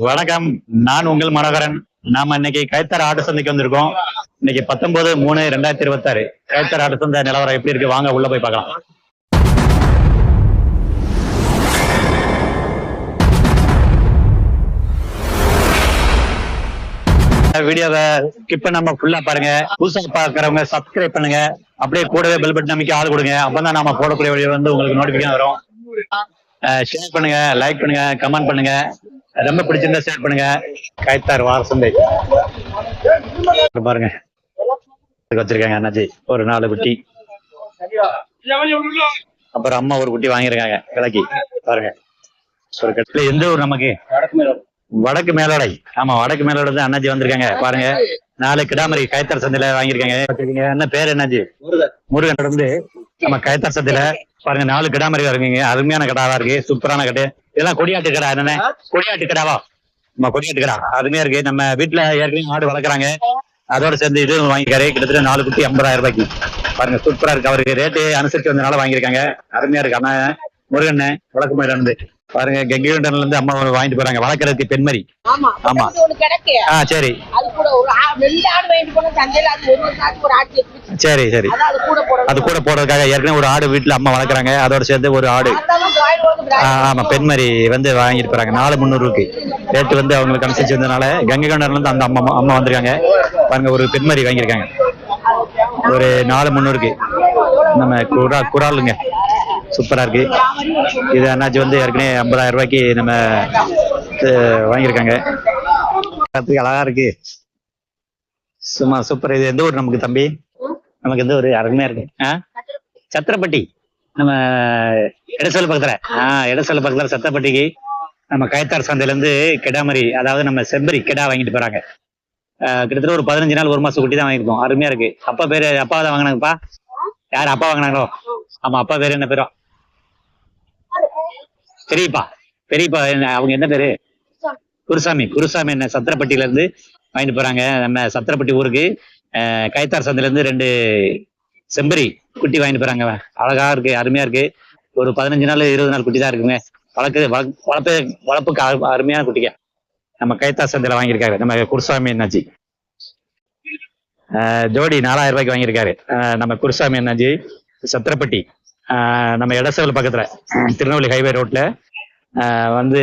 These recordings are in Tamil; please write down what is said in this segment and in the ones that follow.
வணக்கம். நான் உங்கள் மனோகரன். நாம இன்னைக்கு கைத்தற ஆட்டு சந்தைக்கு வந்திருக்கோம். இன்னைக்கு 19/3/2026 கைத்தற ஆட்டு சந்தை நிலவரம் எப்படி இருக்கு, வாங்க உள்ள போய் பார்க்கலாம். வீடியோவை ஸ்கிப் பண்ணாம ஃபுல்லா பாருங்க. புதுசா பாக்குறவங்க சப்ஸ்கிரைப் பண்ணுங்க. அப்படியே கூடவே பெல் பட்டன் அமைக்க ஆள் கொடுங்க. அப்பதான் நாம போடக்கூடிய வீடியோ வந்து உங்களுக்கு நோட்டிபிகேஷன் வரும். ஷேர் பண்ணுங்க, லைக் பண்ணுங்க, கமெண்ட் பண்ணுங்க. ரொம்ப பிடிச்சிருந்தா ஷேர் பண்ணுங்க. கைத்தார் வார சந்தை பாருங்க, வச்சிருக்காங்க அண்ணாச்சி ஒரு 4 குட்டி. அப்புறம் அம்மா ஒரு குட்டி வாங்கிருக்காங்க விலைக்கு. பாருங்க ஒரு கட்டில. எந்த ஊர் நமக்கு? வடக்கு மேலோடை. ஆமா, வடக்கு மேலோட தான் அண்ணாச்சி வந்திருக்காங்க. பாருங்க 4 கிடாமரி கைத்தார் சந்தையில வாங்கியிருக்காங்க. என்ன பேர் என்னாச்சு? முருகன். இருந்து நம்ம கைத்தார் சந்தையில பாருங்க 4 கிடாமரி இருக்குங்க. அருமையான கடாவா இருக்கு, சூப்பரான கடை. இதெல்லாம் கொடியாட்டு கடை. என்னென்ன கொடியாட்டு கடாவா? நம்ம கொடியாட்டு கடா அருமையா இருக்கு. நம்ம வீட்டுல ஏற்கனவே ஆடு வளர்க்குறாங்க, அதோட சேர்ந்து இது வாங்கிக்காரு. கிட்டத்தட்ட 4 குட்டி 50,000 ரூபாய்க்கு. பாருங்க சூப்பரா இருக்கு. அவருக்கு ரேட்டு அனுசரிச்சு வந்தனால வாங்கியிருக்காங்க. அருமையா இருக்கு. ஆனா முருகன் வழக்கு முறையில இருந்து பாருங்க கெங்கிண்டன்ல இருந்து அம்மா வாங்கிட்டு போறாங்க. வளர்க்கறதுக்கு பெண்மரி. ஆமா. சரி சரி சரி. அது கூட போடுறதுக்காக ஏற்கனவே ஒரு ஆடு வீட்டுல அம்மா வளர்க்குறாங்க, அதோட சேர்ந்து ஒரு ஆடு. ஆமா, பெண்மரி வந்து வாங்கிட்டு போறாங்க. 4,300 ரேட்டு வந்து அவங்களுக்கு அனுசரிச்சு வந்ததுனால கங்கைகொண்டர்ல இருந்து அந்த அம்மா வந்திருக்காங்க. பாருங்க ஒரு பெண்மரி வாங்கியிருக்காங்க ஒரு 4,300. நம்ம குராலுங்க சூப்பரா இருக்கு. இது அண்ணாச்சி வந்து ஏற்கனவே 50,000 ரூபாய்க்கு நம்ம வாங்கியிருக்காங்க. அழகா இருக்கு, சும்மா சூப்பர். இது எந்த ஊர் நமக்கு தம்பி? நமக்கு எந்த ஊர்? அருமையா இருக்கு. சத்திரப்பட்டி. நம்ம இடசல் பக்கத்துல இடசல் பக்கத்துல சத்திரப்பட்டிக்கு நம்ம கைத்தார் சந்தையில இருந்து கிடாமரி, அதாவது நம்ம செம்பரி கிடா வாங்கிட்டு போறாங்க. கிட்டத்தட்ட ஒரு 15 நாள் 1 மாசம் குட்டி தான் வாங்கிருப்போம். அருமையா இருக்கு. அப்பா பேரு? அப்பா தான் வாங்கினாங்கப்பா. யாரு அப்பா வாங்கினாங்களோ? ஆமா, அப்பா பேரு என்ன பேரும்? பெரியப்பா. பெரியப்பா அவங்க என்ன பேரு? குருசாமி. குருசாமி என்ன சத்திரப்பட்டியில இருந்து வாங்கிட்டு போறாங்க. நம்ம சத்திரப்பட்டி ஊருக்கு கைத்தார் சந்தையில இருந்து 2 செம்பரி குட்டி வாங்கிட்டு போறாங்க. அழகா இருக்கு, அருமையா இருக்கு. ஒரு 15 நாள் 20 நாள் குட்டி தான் இருக்குங்க. வளர்ப்புக்கு அருமையான குட்டிங்க. நம்ம கைத்தார் சந்தையில வாங்கியிருக்காரு நம்ம குருசாமி என்னாச்சி. ஜோடி 4,000 ரூபாய்க்கு வாங்கியிருக்காரு நம்ம குருசாமி என்னாச்சி. சத்திரப்பட்டி நம்ம இடசவல் பக்கத்துல திருநெல்வேலி ஹைவே ரோட்ல வந்து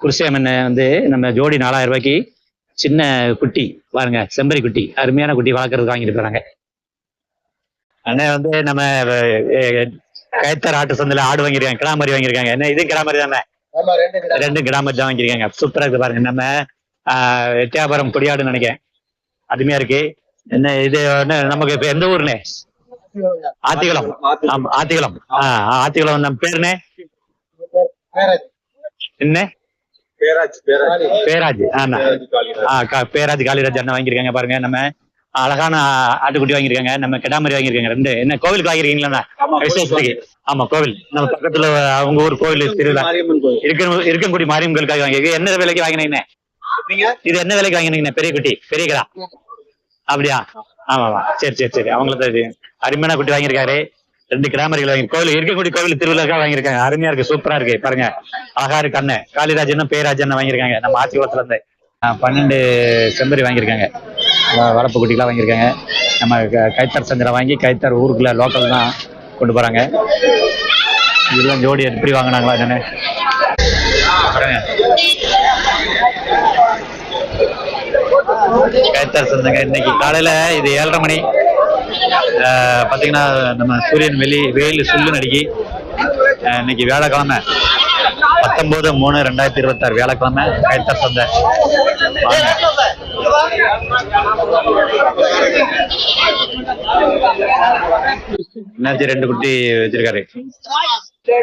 குருசாமி வந்து நம்ம ஜோடி 4,000 ரூபாய்க்கு சின்ன குட்டி பாருங்க, செம்பரி குட்டி, அருமையான குட்டி வளர்க்கறதுக்கு வாங்கிட்டு போறாங்க. அண்ணா வந்து நம்ம கைத்தார் ஆட்டு சந்தையில ஆடு வாங்கியிருக்காங்க, கிடாமரி வாங்கியிருக்காங்க. என்ன இது கிடாமரி தானே? 2 கிடாமரி தான் வாங்கியிருக்காங்க. சூப்பரா இருக்கு பாருங்க. நம்ம எட்டியாபுரம் கொடியாடுன்னு நினைக்கிறேன். அருமையா இருக்கு. என்ன இது நமக்கு இப்ப எந்த ஊர்னே? ஆத்திகுளம். ஆத்திகுளம். ஆத்திகுளம். நம்ம பேருனே என்ன? பேராஜ். பேராஜ் காளிராஜ் அண்ணன் வாங்கியிருக்காங்க. பாருங்க நம்ம அழகான ஆட்டுக்குட்டி வாங்கியிருக்காங்க. நம்ம கிடாமரி வாங்கியிருக்காங்க 2. என்ன கோவிலுக்கு வாங்கிருக்கீங்களா? விசேஷத்துக்கு. ஆமா, கோவில் நம்ம பக்கத்துல அவங்க ஊர் கோவில் திருவிழா இருக்கன்குடி மாரியம்மன் கோயிலுக்காக வாங்கியிருக்கேன். என்ன விலைக்கு வாங்கினீங்க இது? என்ன விலைக்கு வாங்கினீங்க? பெரிய குட்டி, பெரிய கடா அப்படியா? ஆமாவா, சரி சரி சரி. அவங்களுக்கு அருமையான குட்டி வாங்கியிருக்காரு. 2 கிடாமரிகள் வாங்கி கோவில் இருக்கக்கூடிய கோவில் திருவிழாக்காக வாங்கியிருக்காங்க. அருமையா இருக்கு, சூப்பரா இருக்கு. பாருங்க அழகா இருக்கு. அண்ணன் காளிராஜன் பேராஜன் வாங்கியிருக்காங்க. நம்ம ஆத்திகுளத்துல இருந்து 12 செம்பரி வாங்கியிருக்காங்க. வளர்ப்பு குட்டிகளாம் வாங்கியிருக்காங்க. நம்ம கைத்தார் சந்தையில வாங்கி கைத்தார் ஊருக்குள்ள லோக்கல் தான் கொண்டு போறாங்க. இதெல்லாம் ஜோடி எப்படி வாங்கினாங்களா என்னன்னு கைத்தார் சந்தைங்க. இன்னைக்கு காலையில இது 7:30 மணி. பாத்தீங்கன்னா நம்ம சூரியன் வெயில் சுல்லுன்னு அடிக்கி. இன்னைக்கு வியாழக்கிழமை 19/3/2026 வியாழக்கிழமை கைத்தார் சந்தை. என்னாச்சு? 2 குட்டி வச்சிருக்காரு.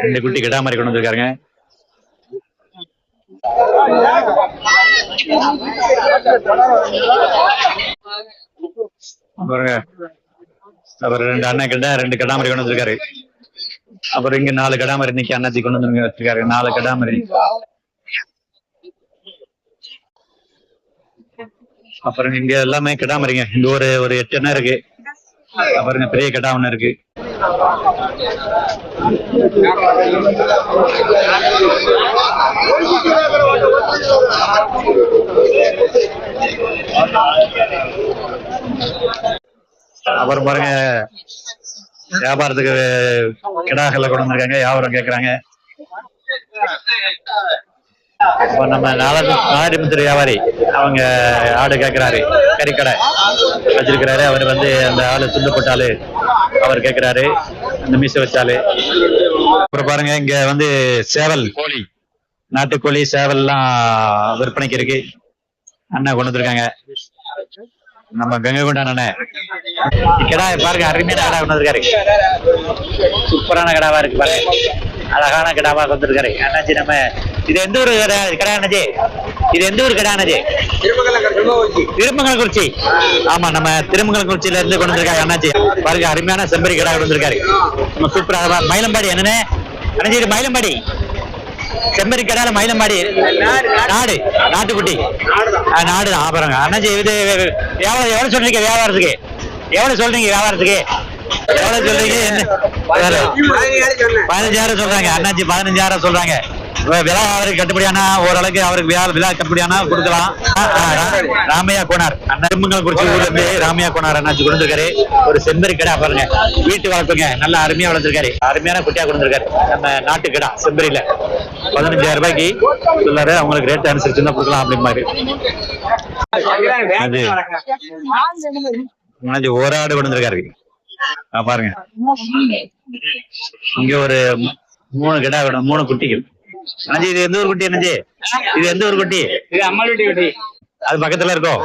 2 குட்டி கிடாமரி கொண்டு வந்திருக்காருங்க. அப்புறம் 2 அண்ணன் கிட்ட 2 கிடாமரி கொண்டு வந்திருக்காரு. அப்புறம் இங்க 4 கிடாமரி இன்னைக்கு அண்ணாச்சி கொண்டு வந்து வச்சிருக்காரு. 4 கிடாமரி. அப்புறம் இங்க எல்லாமே கிடாமரிங்க. இங்க ஒரு 8 எண்ணம் இருக்கு. அப்புறம் பெரிய கிடா ஒண்ணு இருக்கு. அப்புறம் பாருங்க வியாபாரத்துக்கு கிடாக்கள்ல கொண்டு வந்திருக்காங்க, வியாபாரம் கேக்குறாங்க. நம்ம நாலாடிமுத்திர வியாபாரி அவங்க ஆடு கேட்கிறாரு, கறிக்கடை வச்சிருக்கிறாரு. அவர் வந்து அந்த ஆளு துண்டுப்பட்ட ஆளு அவர் கேட்கிறாரு, அந்த மீசை வச்சாலு. அப்புறம் பாருங்க இங்க வந்து சேவல் கோழி, நாட்டுக்கோழி சேவல் எல்லாம் விற்பனைக்கு இருக்கு. அண்ணா கொண்டு வந்திருக்காங்க, நம்ம கங்கை கொண்டான் அண்ணன். கிடா பாருங்க, அருமையான கடா கொண்டு வந்திருக்காரு, சூப்பரான கடாவா இருக்கு பாருங்க, அழகான கிடாவா கொண்டிருக்காரு அண்ணாச்சி. நம்ம இது எந்த ஒரு கடை அண்ணாச்சி? இது எந்த ஒரு கடை அண்ணாச்சி? திருமங்கலக்குறிச்சி. ஆமா, நம்ம திருமங்கலக்குறிச்சியில இருந்து கொண்டு வந்திருக்காரு அண்ணாச்சி. பாருங்க அருமையான செம்பரி கடை கொண்டு வந்திருக்காரு, நம்ம சூப்பராக. மயிலம்பாடி என்னன்னு அண்ணாச்சி? இது மயிலம்பாடி செம்பரி கடால மயிலம்பாடி நாடு, நாட்டுக்குட்டி நாடு தான். பாருங்க அண்ணாச்சி, இது எவ்வளவு சொல்றீங்க வியாபாரத்துக்கு? எவ்வளவு சொல்றீங்க வியாபாரத்துக்கு? எவ்வளவு சொல்றீங்க? 15,000 சொல்றாங்க அண்ணாச்சி, 15,000 சொல்றாங்க. விழா அவருக்கு கட்டுப்படியானா, ஓரளவுக்கு அவருக்கு விழா கட்டுப்படியானா கொடுக்கலாம். ராமையா கோனார் அண்ணா, திருமங்கலக்குறிச்சி ஊர்ல இருந்து ராமையா கோனார் அண்ணாச்சி கொடுத்துருக்காரு ஒரு செம்பரி கடை. பாருங்க வீட்டு வளர்ப்புங்க, நல்லா அருமையா வளர்த்துருக்காரு, அருமையான குட்டியா கொடுத்துருக்காரு. நம்ம நாட்டு கடை செம்பரியில 15,000 ரூபாய்க்கு சொல்லாரு. அவங்களுக்கு ரேட் அனுசரிச்சு தான் கொடுக்கலாம் அப்படிம்பாரு. அது ஒரு ஆடு கொண்டு வந்திருக்காரு பாருங்க. இங்க ஒரு 3 கிடா வேணும், 3 குட்டிகள். அண்ணாச்சி இது எந்த ஒரு குட்டி அண்ணாச்சி? இது எந்த ஒரு குட்டி? இது அம்மாளுடைய குட்டி. அது பக்கத்துல இருக்கோம்,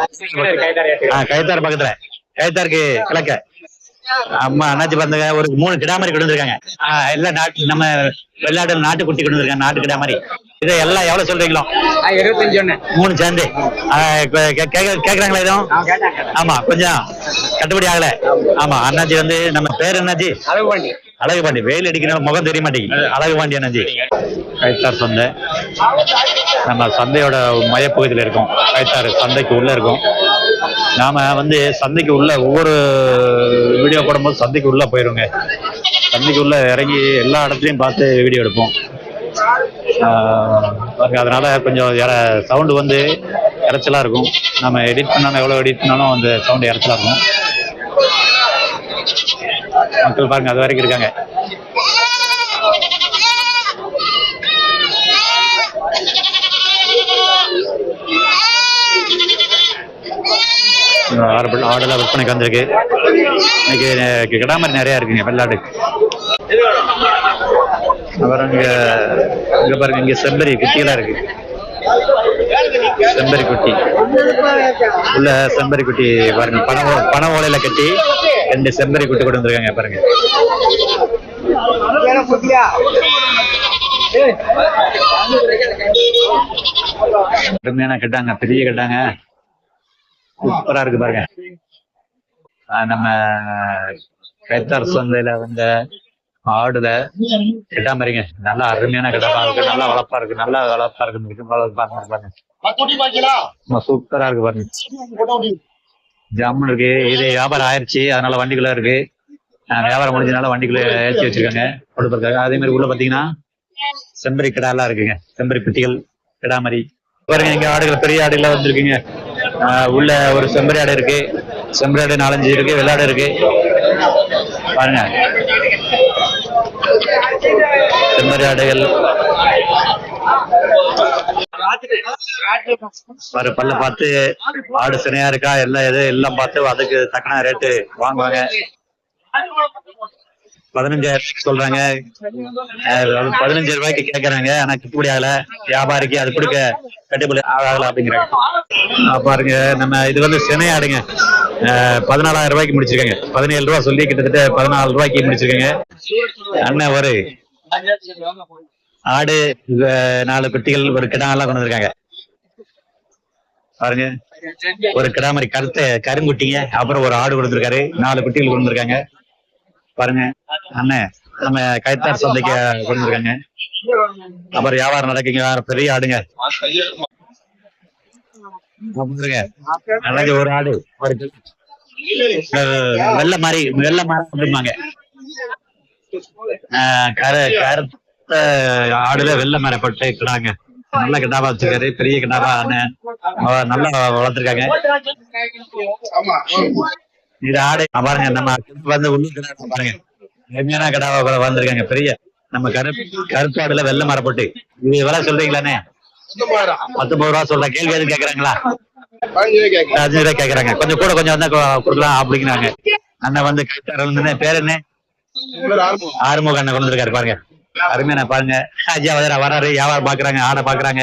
கைத்தார் பக்கத்துல, கைத்தாருக்கு கிழக்க. அம்மா அண்ணாச்சி பாருங்க, ஒரு 3 கிடா மாதிரி கொண்டு வந்திருக்காங்க. எல்லாம் நாட்டு, நம்ம வெள்ளாடு நாட்டு குட்டி கொண்டு வந்திருக்காங்க, நாட்டு கிடா மாதிரி. இது எல்லாம் எவ்வளவு சொல்றீங்களோ? 25 3 சேர்ந்து கேக்குறாங்களா எதுவும்? ஆமா, கொஞ்சம் கட்டுப்படி ஆகல. ஆமா அண்ணாச்சி வந்து நம்ம பேர் என்னாச்சு? அழகுபாண்டி. அழகுபாண்டி, வெயில் அடிக்கணும் முகம் தெரிய மாட்டேங்குது. அழகுபாண்டி அண்ணாச்சி. கைத்தார் சந்தை, நம்ம சந்தையோட மையப்பகுதியில இருக்கோம். கைத்தார் சந்தைக்கு உள்ள இருக்கும். நாம வந்து சந்தைக்கு உள்ள ஒவ்வொரு வீடியோ போடும்போது சந்தைக்கு உள்ள போயிருங்க. சந்தைக்கு உள்ள இறங்கி எல்லா இடத்துலயும் பார்த்து வீடியோ எடுப்போம். அதனால கொஞ்சம் சவுண்டு வந்து இறைச்சலா இருக்கும். நம்ம எடிட் பண்ணாலும் எவ்வளவு எடிட் பண்ணாலும் அந்த சவுண்ட் இறைச்சலா இருக்கும். மக்கள் பாருங்க அது வரைக்கும் இருக்காங்க. ஆடெல்லாம் விற்பனைக்கு வந்திருக்கு. இன்னைக்கு கிடாமரி நிறைய இருக்குங்க, வெள்ளாடு. அப்புறம் இங்க பாருங்க, இங்க செம்பரி குட்டியெல்லாம் இருக்கு. செம்பரி குட்டி உள்ள செம்பரி குட்டி பாருங்க, பனை ஓலையில கட்டி 2 செம்பரி குட்டி கொண்டு வந்திருக்காங்க பாருங்க. அருமையான கட்டாங்க, பெரிய கட்டாங்க, சூப்பரா இருக்கு பாருங்க. நம்ம கைத்தார் சந்தையில வந்த ஆடுல கிட்டாமரிங்க, நல்லா அருமையான கிட்டமா இருக்கு, நல்லா வளர்ப்பா இருக்கு, நல்லா வளர்ப்பா இருக்கு பாருங்க. சூப்பரா இருக்கு பாருங்க, ஜம்முன்னு இருக்கு. இது வியாபாரம் ஆயிடுச்சு, அதனால வண்டிக்குள்ள இருக்கு. வியாபாரம் முடிஞ்சதுனால வண்டிக்குள்ள ஏற்றி வச்சிருக்காங்க கொடுப்பதற்காக. அதே மாதிரி உள்ள பாத்தீங்கன்னா செம்பரி கிடா எல்லாம் இருக்குங்க, செம்பரி குட்டிகள் கிடாமரி பாருங்க. இங்க ஆடுகள் பெரிய ஆடுகள் வந்திருக்குங்க. உள்ள ஒரு செம்பரி ஆடு இருக்கு, செம்பரி ஆடு 4-5 இருக்கு, வெள்ளாடு இருக்கு பாருங்க. செம்மறி ஆடுகள் பல்ல பார்த்து ஆடு சினையா இருக்கா எல்லாம் பார்த்து அதுக்கு தக்கன ரேட்டு வாங்குவாங்க. 15,000 சொல்றாங்க, 15 ரூபாய்க்கு கேட்கறாங்க. ஆனா கட்டுப்படி ஆகல, வியாபாரிக்கு அது கொடுக்க கட்டுப்படி ஆகல அப்படிங்கிறாங்க. பாருங்க, நம்ம இது வந்து சினை ஆடுங்க, 14,000 ரூபாய்க்கு முடிச்சிருக்காங்க. 17 ரூபாய் சொல்லி கிட்டத்தட்ட 14 ரூபாய்க்கு முடிச்சிருக்காங்க. அண்ணன் ஒரு ஆடு, 4 குட்டிகள், ஒரு கிடா எல்லாம் கொண்டு வந்திருக்காங்க பாருங்க. ஒரு கிடா மாதிரி கருத்த கருங்குட்டிங்க, அப்புறம் ஒரு ஆடு கொடுத்துருக்காரு, 4 குட்டிகள் கொண்டு வந்திருக்காங்க பாருங்க. அண்ணன் நம்ம கைத்தார் சந்தைக்கு கொண்டு வந்திருக்காங்க. அப்புறம் வியாபாரம் நடக்குங்க, பெரிய ஆடுங்க. ஒரு ஆடு வெள்ளை மாதிரி அப்படிம்பாங்க, கருத்த ஆடுல வெள்ளை மரப்பட்டு கிடாங்க. நல்ல கிடாவா வச்சிருக்காரு, பெரிய கிடாவா நல்லா வளர்த்துருக்காங்க. இது ஆடு பாருங்க, நம்ம வந்து உள்ளூர் பாருங்க, எம்மையான கிடாவா வந்திருக்காங்க. பெரிய நம்ம கருப்பு ஆடுல வெள்ளை மரப்பட்டு. இது விலை சொல்றீங்களானே? 19 ரூபா சொல்ற. கேள்வி எதுவும் கேக்குறாங்களா? 15 ரூபாய் கேக்குறாங்க. கொஞ்சம் கூட கொஞ்சம் வந்தா கொடுக்கலாம் அப்படிங்கிறாங்க. அண்ணன் வந்து கைத்தார பேர் என்ன? ஆறுமுக அண்ணன் கொண்டு வந்திருக்காரு பாருங்க. அருமையான பாருங்க. ஐயா வராரு, வியாபாரம் பாக்குறாங்க, ஆடை பாக்குறாங்க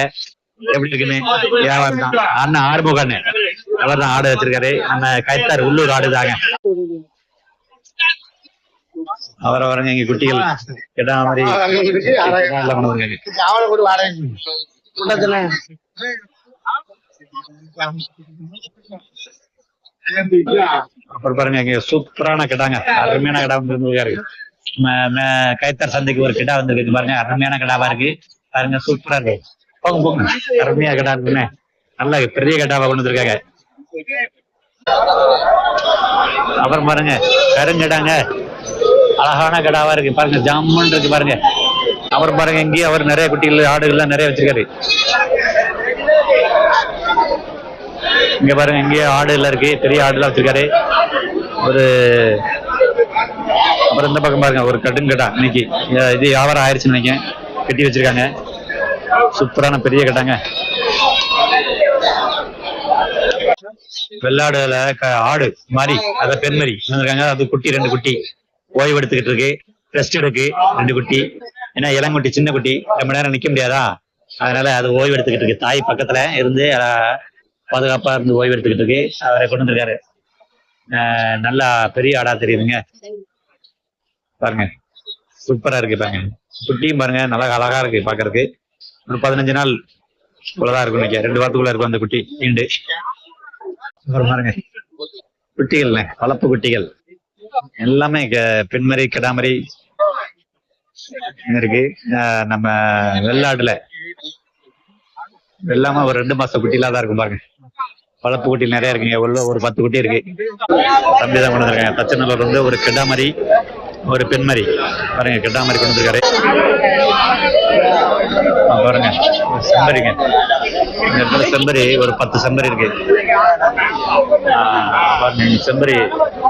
எப்படி இருக்குன்னு. வியாபாரம் தான். அண்ணன் ஆறுமுக அண்ணன் அவர் தான் ஆடை வச்சிருக்காரு. நம்ம கைத்தார் உள்ளூர் ஆடுதாங்க. அவரை வரங்க இங்க குட்டிகள் கிடா மாதிரி அப்புறம் பாருங்க, இங்க சூப்பரான கிடாங்க, அருமையான கிடா வந்துருக்காரு. கைத்தார் சந்தைக்கு ஒரு கிடா வந்துருக்கு பாருங்க, அருமையான கிடாவா இருக்கு பாருங்க, சூப்பரா இருக்கு. போங்க போங்க, அருமையா கிடா இருக்குன்னு நல்ல பெரிய கிடாவா கொண்டு வந்திருக்காங்க. அப்புறம் பாருங்க கருங்கிடாங்க, அழகான கிடாவா இருக்கு பாருங்க, ஜாமுன் இருக்கு பாருங்க. அப்புறம் பாருங்க இங்கேயும் அவர் நிறைய குட்டிகள் ஆடுகள்லாம் நிறைய வச்சிருக்காரு. இங்க பாருங்க, இங்கேயே ஆடு எல்லாம் இருக்கு, பெரிய ஆடு எல்லாம் வச்சிருக்காரு. ஒரு அப்புறம் இந்த பக்கம் பாருங்க ஒரு கடுங்கடா, இன்னைக்கு இது வியாபாரம் ஆயிடுச்சுன்னு நினைக்கிறேன், கட்டி வச்சிருக்காங்க. சூப்பரான பெரிய கட்டாங்க. வெள்ளாடுல ஆடு மாதிரி அத பெண் மாதிரி இருக்காங்க. அது குட்டி 2 குட்டி ஓய்வு எடுத்துக்கிட்டு இருக்கு, ரெஸ்ட் எடுக்கு 2 குட்டி. ஏன்னா இளங்குட்டி சின்ன குட்டி ரொம்ப நேரம் நிக்க முடியாதா, அதனால அது ஓய்வு எடுத்துக்கிட்டு இருக்கு. தாய் பக்கத்துல இருந்து பாதுகாப்பா இருந்து ஓய்வு எடுத்துக்கிட்டு இருக்கு. அவரை கொண்டு வந்திருக்காரு. நல்லா பெரிய ஆடா தெரியுதுங்க பாருங்க, சூப்பரா இருக்கு பாருங்க. குட்டியும் பாருங்க நல்லா அழகா இருக்கு பாக்குறதுக்கு. ஒரு 15 நாள் இவ்வளவுதான் இருக்கும் நினைக்க, 2 வாரத்துக்குள்ள இருக்கும் அந்த குட்டி ஈண்டு. பாருங்க குட்டிகள், வளர்ப்பு குட்டிகள் எல்லாமே பெண்மரி கிடாமரி இருக்கு. நம்ம வெள்ளாடுல எல்லாமே ஒரு 2 மாச குட்டிலாம் தான் இருக்கும் பாருங்க. வளர்ப்பு குட்டி நிறைய இருக்குங்க, உள்ள ஒரு 10 குட்டி இருக்கு. தம்பி தான் கொண்டு வந்திருக்காங்க. தச்சநல்லூர் வந்து ஒரு கிடாமரி ஒரு பெண்மரி பாருங்க, கிடாமரி கொண்டு வந்திருக்காரு பாருங்க. செம்பரிங்க, இந்த இடத்துல செம்பரி ஒரு 10 செம்பரி இருக்கு பாருங்க. செம்பரி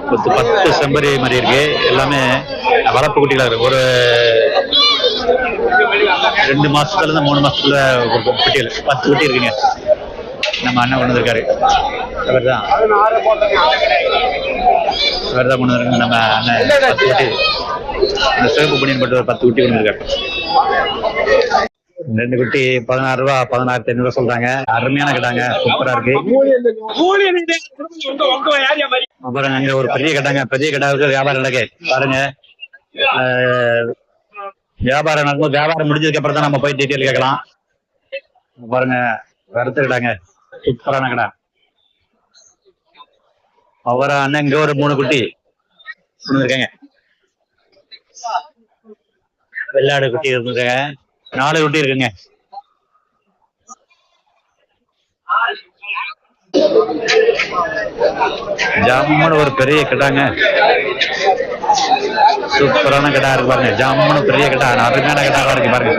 10 செம்பரி மாதிரி இருக்கு. எல்லாமே வளர்ப்பு குட்டிகளா இருக்கு. ஒரு 2 மாசத்துல இருந்து 3 மாசத்துல குட்டிகள் 10 குட்டி இருக்குங்க. நம்ம அண்ணன் கொண்டு வந்திருக்காரு. அவர்தான் கொண்டு வந்திருக்காங்க நம்ம அண்ணன். 10 குட்டி, இந்த சிவப்பு பணியன் போட்டு ஒரு 10 குட்டி கொண்டு வந்திருக்காரு. 2 குட்டி 16 ரூபா, 16,500 சொல்றாங்க. அருமையான கிடாங்க, சூப்பரா இருக்கு. அப்புறம் அங்க ஒரு பெரிய கிடாங்க, பெரிய கிடாவுக்கு வியாபாரம் நடக்கு பாருங்க. வியாபாரம் நடக்கும், வியாபாரம் முடிஞ்சதுக்கு அப்புறம் தான் நம்ம போய் டீட்டெயில் கேட்கலாம். பாருங்க கருத்து கிடாங்க, சூப்பரான கடை. அவரை அண்ணன் இங்க ஒரு 3 குட்டி இருக்காங்க, வெள்ளாடு குட்டி இருக்காங்க, 4 குட்டி இருக்குங்க. ஜாமுன்னு ஒரு பெரிய கிடாங்க, சூப்பரான கிடா இருக்கு பாருங்க. ஜாமுன்னு பெரிய கிடா, அருமையான கிடாவா இருக்கு பாருங்க.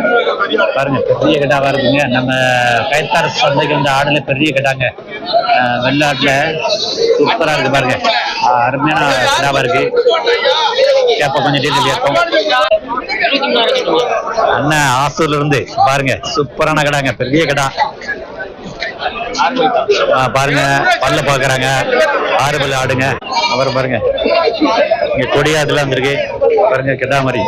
பாருங்க பெரிய கிடாவா இருக்குங்க. நம்ம கைத்தார் சந்தைக்கு வந்து ஆடுல பெரிய கிடாங்க, வெள்ளாட்டுல சூப்பரா இருக்கு பாருங்க. அருமையான கிடாவா இருக்கு. கேப்ப கொஞ்சம் டீட்டெயில் கேட்போம். அண்ணன் ஆசூர்ல இருந்து பாருங்க, சூப்பரான கிடாங்க, பெரிய கிடா பாருங்க. பல்ல பாக்குறாங்க, 6 பல்லு ஆடுங்க. அப்புறம் பாருங்க இங்க கொடியாடுலாம் வந்திருக்கு பாருங்க, கிடா மாதிரி.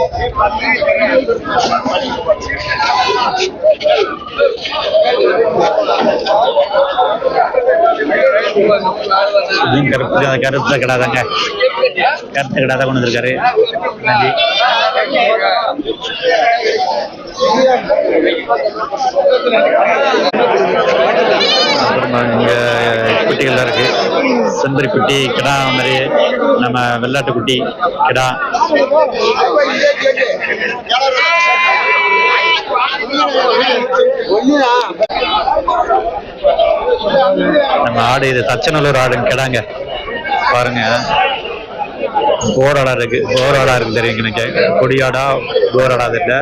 கருத்துல கிடாதாங்க, கருத்த கிடாதான் கொண்டு வந்திருக்காரு. இங்க குட்டிகள் இருக்கு, செம்பரி குட்டி கிடா மாதிரி, நம்ம வெள்ளாட்டு குட்டி கிடா. நம்ம ஆடு இது தச்சநல்லூர் ஆடுன்னு கிடாங்க பாருங்க. போராடா இருக்கு, போராடா இருக்கு தெரியும் எனக்கு. கொடியாடா போராடா இல்ல,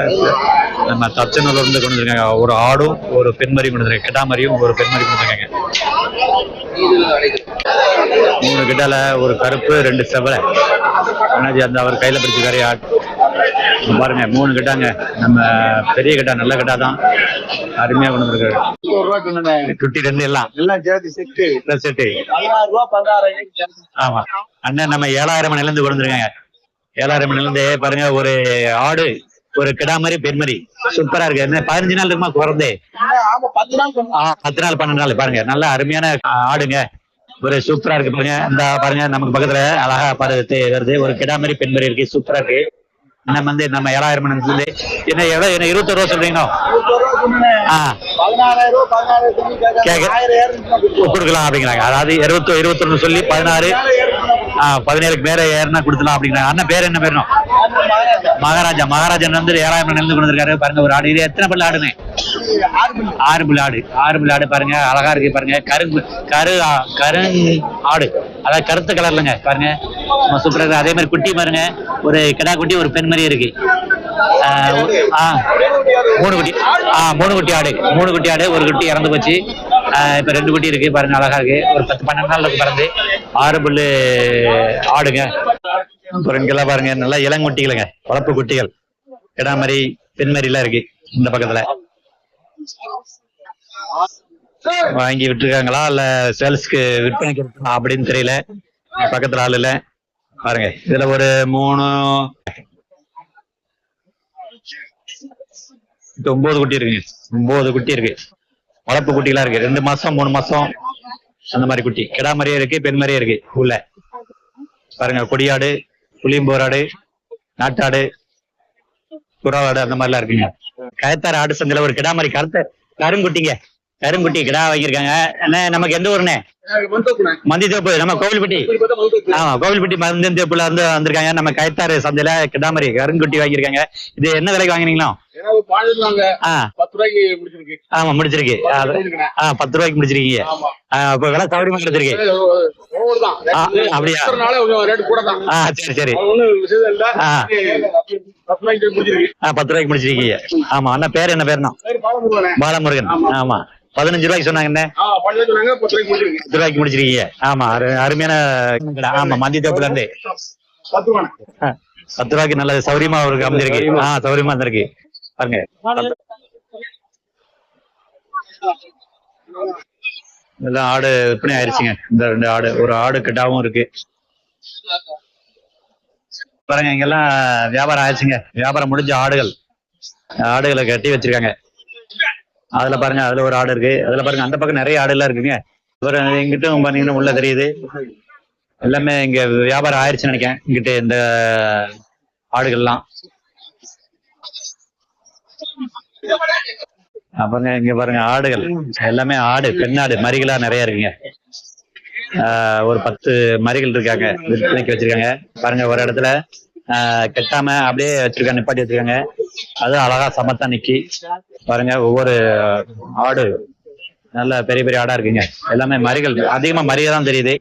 நம்ம தச்சனூர்ல இருந்து கொண்டு வந்திருக்காங்க. ஒரு ஆடும் ஒரு பெண்மரி கொண்டு வந்திருக்காங்க, கிடாமரியும் ஒரு பெண்மரி கொண்டு வந்திருக்காங்க. 3 கிட்டால ஒரு கருப்பு 2 செவலை. அந்த அவர் கையில பிடிச்சிருக்காரு. பாருங்க 3 கிட்டாங்க. நம்ம பெரிய கிட்டா, நல்ல கிட்டா தான், அருமையா கொண்டு வந்திருக்காரு. குட்டி 2 எல்லாம் செட்டு. ஆமா அண்ணன் நம்ம 7000 மணில இருந்து கொண்டு வந்திருக்காங்க. 7000 மணில இருந்து பாருங்க, ஒரு ஆடு ஒரு கிடாமரி பெண்மரி சூப்பரா இருக்கு. என்ன 15 நாள் இருக்குமா குறந்தே? 10 நாள் 12 நாள். பாருங்க நல்ல அருமையான ஆடுங்க, ஒரு சூப்பரா இருக்கு. பாருங்க இந்த பாருங்க நமக்கு பக்கத்துல அழகா பாரு வருது. ஒரு கிடாமரி பெண்மரி இருக்கு, சூப்பரா இருக்கு. நம்ம 7000 மணி என்ன எவ்வளவு, என்ன 21 ரூபா சொல்றீங்களோ? கொடுக்கலாம் அப்படிங்கிறாங்க. அதாவது 21 சொல்லி 16 17க்கு மேல ஏறினா கொடுக்கலாம் அப்படிங்கிறாங்க. அண்ணன் பேர் என்ன பேரும்? மகாராஜா வந்து 7000 மணி கொண்டு வந்திருக்காரு. பாருங்க ஒரு ஆடு. இது எத்தனை பல்லு ஆடுன்னு? 6 புல் ஆடு. பாருங்க அழகா இருக்கு. பாருங்க கரு ஆடு, அதாவது கருத்த கலர்லங்க. பாருங்க சூப்பரா இருக்கு. அதே மாதிரி குட்டி பாருங்க, ஒரு கிடா குட்டி ஒரு பெண் மாதிரி இருக்கு. 3 குட்டி ஆடு. 3 குட்டி ஆடு, ஒரு குட்டி இறந்து போச்சு. இப்ப 2 குட்டி இருக்கு. பாருங்க அழகா இருக்கு. ஒரு 10-12 நாள் பிறந்து 6 புல்லு ஆடுங்க. அப்புறம் இங்கெல்லாம் பாருங்க நல்லா இளங்குட்டிகளுங்க, வளர்ப்பு குட்டிகள், கிடாமரி பெண்மரி எல்லாம் இருக்கு. இந்த பக்கத்துல வாங்கி விட்டுருக்காங்களா இல்ல சேல்ஸ்க்கு விற்பனைக்கு அப்படின்னு தெரியல. பக்கத்துல ஆள் இல்ல. பாருங்க இதுல ஒரு 3 9 குட்டி இருக்குங்க. 9 குட்டி இருக்கு. வளர்ப்பு குட்டிகளா இருக்கு. 2 மாசம் 3 மாசம் அந்த மாதிரி குட்டி. கிடா மாதிரியே இருக்கு, பெண் மாதிரியே இருக்கு உள்ள. பாருங்க கொடியாடு, புளியம்போராடு, நாட்டாடு, குறாவாடு அந்த மாதிரிலாம் இருக்குங்க. கயத்தாறு ஆடு சந்தையில ஒரு கிடா மாதிரி கருங்குட்டி கிடா வாங்கியிருக்காங்க. நமக்கு எந்த ஊருண்ணே? மந்தித்தோப்பு, நம்ம கோவில்பட்டி. கோவில்பட்டி மந்தித்தோப்புல இருந்து வந்திருக்காங்க. நம்ம கயத்தாறு சந்தையில கிடாமரி கருங்குட்டி வாங்கியிருக்காங்க. இது என்ன விலைக்கு வாங்கினீங்களா? 10 முடிச்சிருக்கு. 10 ரூபாய்க்கு முடிச்சிருக்கீங்க. இப்ப விலை சௌகரியமா கிடைச்சிருக்கு. அப்படியா? சரி 10 ரூபாய்க்கு முடிச்சிருக்கீங்க. ஆமா அண்ணா பேர் என்ன பேருனா? பாலமுருகன். ஆமா 15 ரூபாய்க்கு சொன்னாங்க. 10 ரூபாய்க்கு முடிச்சிருக்கீங்க. ஆமா அருமையான. ஆமா மந்தித்தோப்புல இருந்து 10 ரூபாய்க்கு நல்ல சௌகரியமா அவருக்கு அமைஞ்சிருக்கு. சௌகரியமா இருந்திருக்கு. பாருங்க இதெல்லாம் ஆடு விற்பனை ஆயிடுச்சுங்க. இந்த 2 ஆடு, ஒரு ஆடு கிட்டாவும் இருக்கு. பாருங்க இங்கெல்லாம் வியாபாரம் ஆயிடுச்சுங்க. வியாபாரம் முடிஞ்ச ஆடுகளை கட்டி வச்சிருக்காங்க. அதுல பாருங்க, அதுல ஒரு ஆடு இருக்கு. அதுல பாருங்க அந்த பக்கம் நிறைய ஆடு எல்லாம் இருக்குங்க. இங்கிட்டும் பாத்தீங்கன்னா உள்ள தெரியுது. எல்லாமே இங்க வியாபாரம் ஆயிடுச்சுன்னு நினைக்கிறேன். இங்கிட்ட இந்த ஆடுகள்லாம் பாருங்க. இங்க பாருங்க ஆடுகள் எல்லாமே ஆடு, பெண்ணாடு, மரிகளா நிறைய இருக்குங்க. ஒரு 10 மரிகள் இருக்காங்க, விற்பனைக்கு வச்சிருக்காங்க. பாருங்க ஒரு இடத்துல கட்டாம அப்படியே வச்சிருக்காங்க, நிப்பாட்டி வச்சிருக்காங்க. அதுவும் அழகா சமத்தா நிக்கி. பாருங்க ஒவ்வொரு ஆடு நல்ல பெரிய பெரிய ஆடா இருக்குங்க. எல்லாமே மரிகள், அதிகமா மரியா தான் தெரியுது.